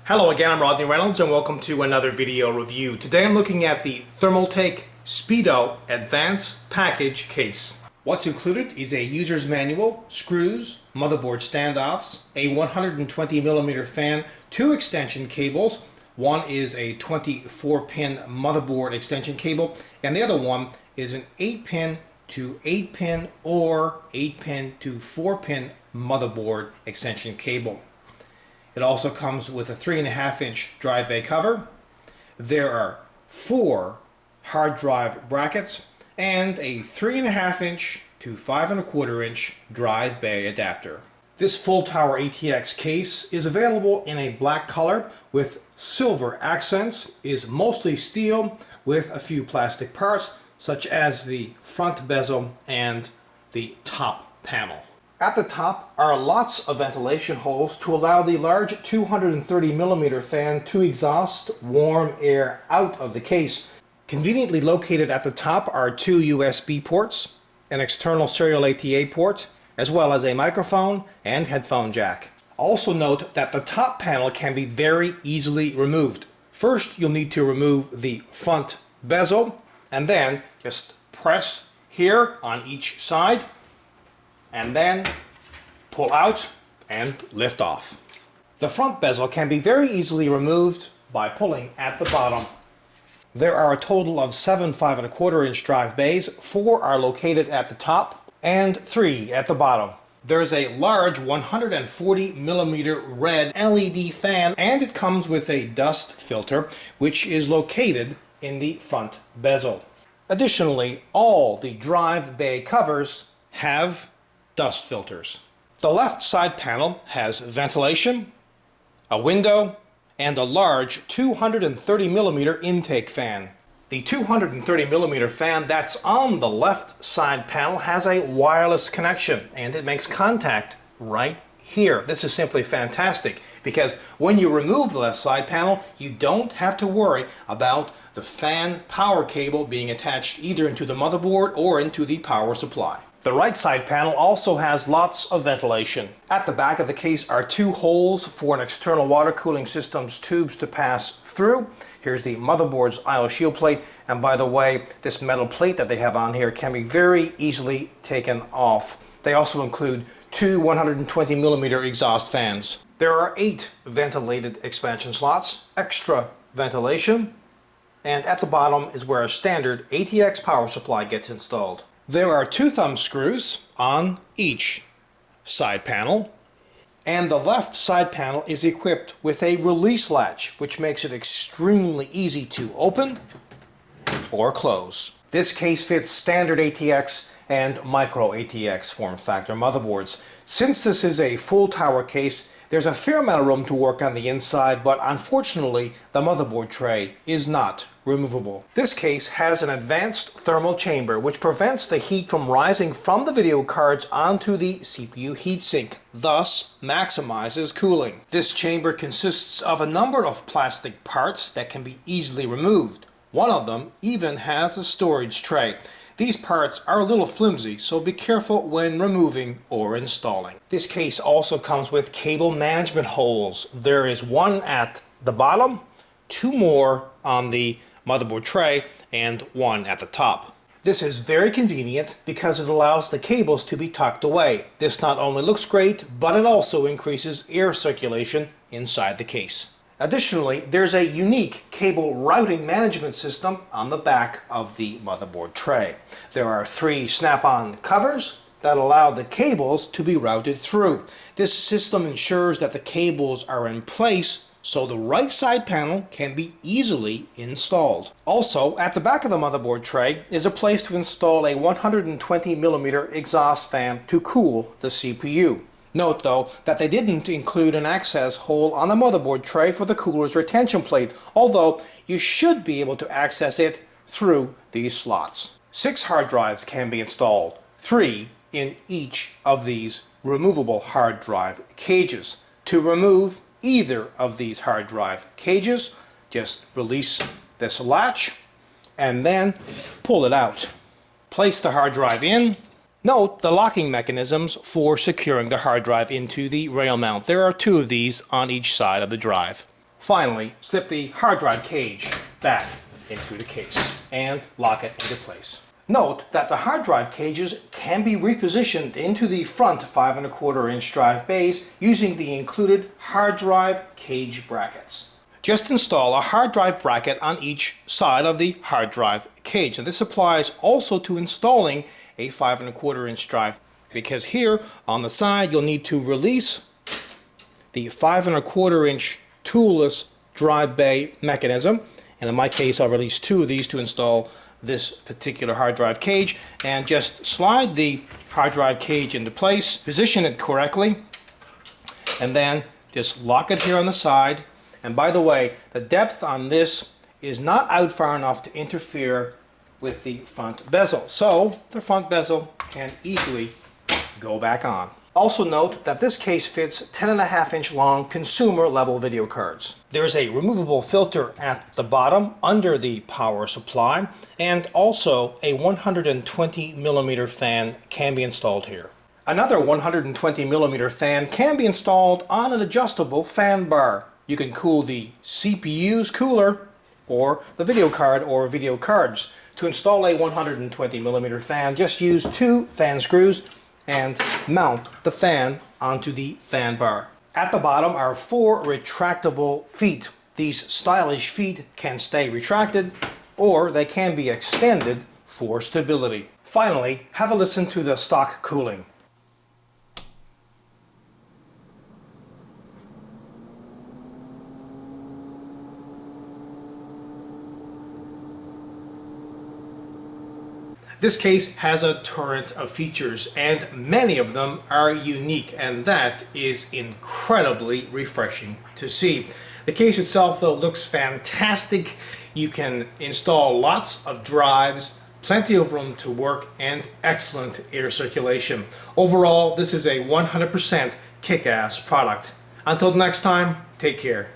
Hello again, I'm Rodney Reynolds and welcome to another video review. Today I'm looking at the Thermaltake Spedo Advanced Package Case. What's included is a user's manual, screws, motherboard standoffs, a 120mm fan, two extension cables. One is a 24-pin motherboard extension cable and the other one is an 8-pin to 8-pin or 8-pin to 4-pin motherboard extension cable. It also comes with a 3.5-inch drive bay cover. There are 4 hard drive brackets and a 3.5-inch to 5.25-inch drive bay adapter. This full tower ATX case is available in a black color with silver accents, is mostly steel with a few plastic parts such as the front bezel and the top panel. At the top are lots of ventilation holes to allow the large 230mm fan to exhaust warm air out of the case. Conveniently located at the top are 2 USB ports, an external serial ATA port, as well as a microphone and headphone jack. Also note that the top panel can be very easily removed. First, you'll need to remove the front bezel, and then just press here on each side, and then pull out and lift off. The front bezel can be very easily removed by pulling at the bottom. There are a total of 7 5.25-inch drive bays. 4 are located at the top and 3 at the bottom. There is a large 140mm red LED fan and it comes with a dust filter which is located in the front bezel. Additionally, all the drive bay covers have dust filters. The left side panel has ventilation, a window, and a large 230mm intake fan. The 230mm fan that's on the left side panel has a wireless connection and it makes contact right here. This is simply fantastic because when you remove the left side panel, you don't have to worry about the fan power cable being attached either into the motherboard or into the power supply. The right side panel also has lots of ventilation. At the back of the case are 2 holes for an external water cooling system's tubes to pass through. Here's the motherboard's I/O shield plate, and by the way, this metal plate that they have on here can be very easily taken off. They also include 2 120mm exhaust fans. There are 8 ventilated expansion slots, extra ventilation, and at the bottom is where a standard ATX power supply gets installed. There are 2 thumb screws on each side panel, and the left side panel is equipped with a release latch, which makes it extremely easy to open or close. This case fits standard ATX and micro ATX form factor motherboards. Since this is a full tower case, there's a fair amount of room to work on the inside, but unfortunately the motherboard tray is not removable. This case has an advanced thermal chamber which prevents the heat from rising from the video cards onto the CPU heatsink, thus maximizes cooling. This chamber consists of a number of plastic parts that can be easily removed. One of them even has a storage tray. These parts are a little flimsy, so be careful when removing or installing. This case also comes with cable management holes. There is 1 at the bottom, 2 more on the motherboard tray, and 1 at the top. This is very convenient because it allows the cables to be tucked away. This not only looks great, but it also increases air circulation inside the case. Additionally, there's a unique cable routing management system on the back of the motherboard tray. There are 3 snap-on covers that allow the cables to be routed through. This system ensures that the cables are in place so the right side panel can be easily installed. Also, at the back of the motherboard tray is a place to install a 120mm exhaust fan to cool the CPU. Note though that they didn't include an access hole on the motherboard tray for the cooler's retention plate, although you should be able to access it through these slots. 6 hard drives can be installed, 3 in each of these removable hard drive cages. To remove either of these hard drive cages, just release this latch and then pull it out. Place the hard drive in. Note the locking mechanisms for securing the hard drive into the rail mount. There are 2 of these on each side of the drive. Finally, slip the hard drive cage back into the case and lock it into place. Note that the hard drive cages can be repositioned into the front 5 1/4 inch drive bays using the included hard drive cage brackets. Just install a hard drive bracket on each side of the hard drive cage, and this applies also to installing a 5 1/4 inch drive, because here on the side you'll need to release the 5 1/4 inch toolless drive bay mechanism, and in my case I'll release 2 of these to install this particular hard drive cage, and just slide the hard drive cage into place, position it correctly, and then just lock it here on the side. And by the way, the depth on this is not out far enough to interfere with the front bezel, so the front bezel can easily go back on. Also note that this case fits 10.5 inch long consumer level video cards. There's a removable filter at the bottom under the power supply, and also a 120mm fan can be installed here. Another 120mm fan can be installed on an adjustable fan bar. You can cool the CPU's cooler or the video card or video cards. To install a 120mm fan, just use 2 fan screws and mount the fan onto the fan bar. At the bottom are 4 retractable feet. These stylish feet can stay retracted, or they can be extended for stability. Finally, have a listen to the stock cooling. This case has a torrent of features, and many of them are unique, and that is incredibly refreshing to see. The case itself, though, looks fantastic. You can install lots of drives, plenty of room to work, and excellent air circulation. Overall, this is a 100% kick-ass product. Until next time, take care.